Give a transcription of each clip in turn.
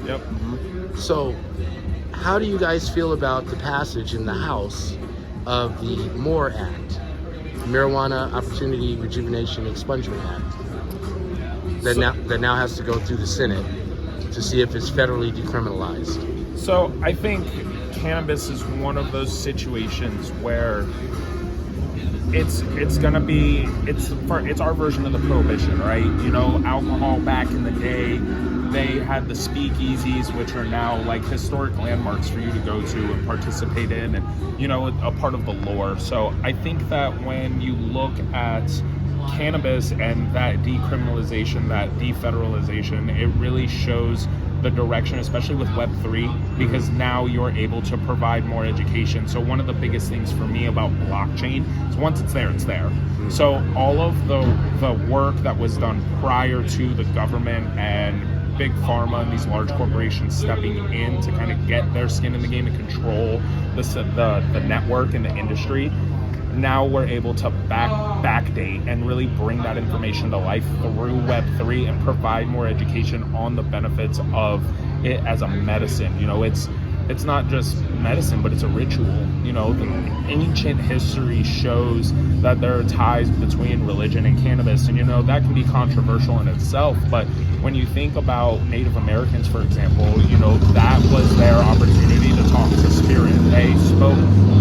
Yep. So how do you guys feel about the passage in the House of the MORE Act, Marijuana Opportunity Rejuvenation Expungement Act, that now has to go through the Senate to see if it's federally decriminalized? So I think cannabis is one of those situations where it's our version of the prohibition, right? You know, alcohol back in the day, they had the speakeasies, which are now like historic landmarks for you to go to and participate in, and you know, a part of the lore. So I think that when you look at cannabis and that decriminalization, that defederalization, it really shows the direction, especially with Web3, because now you're able to provide more education. So one of the biggest things for me about blockchain is once it's there, it's there. So all of the work that was done prior to the government and big pharma and these large corporations stepping in to kind of get their skin in the game and control the network and the industry, now we're able to backdate and really bring that information to life through Web3 and provide more education on the benefits of it as a medicine. You know, it's not just medicine, but it's a ritual. You know, the ancient history shows that there are ties between religion and cannabis, and you know, that can be controversial in itself, but when you think about Native Americans, for example, you know, that was their opportunity to talk to spirit. They spoke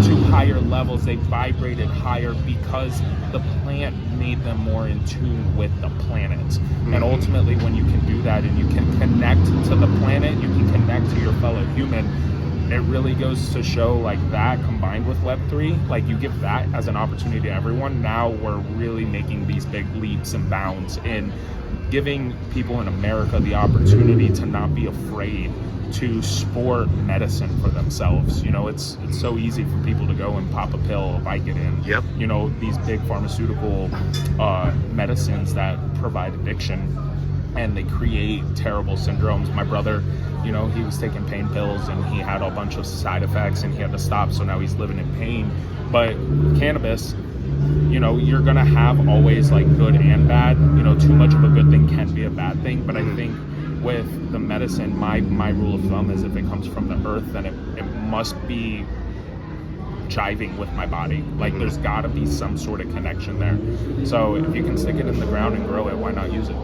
to higher levels, they vibrated higher because the plant made them more in tune with the planet. And ultimately, when you can do that and you can connect to the planet, you can connect to your fellow human, it really goes to show, like, that combined with Web3, like, you give that as an opportunity to everyone. Now we're really making these big leaps and bounds in giving people in America the opportunity to not be afraid to sport medicine for themselves. You know, it's so easy for people to go and pop a pill, Vicodin. Yep. You know, these big pharmaceutical medicines that provide addiction, and they create terrible syndromes. My brother, you know, he was taking pain pills and he had a bunch of side effects and he had to stop, so now he's living in pain. But cannabis, you know, you're gonna have always like good and bad. You know, too much of a good thing can be a bad thing, but I think with the medicine, my rule of thumb is if it comes from the earth, then it must be jiving with my body. Like, there's gotta be some sort of connection there. So if you can stick it in the ground and grow it, why not use it?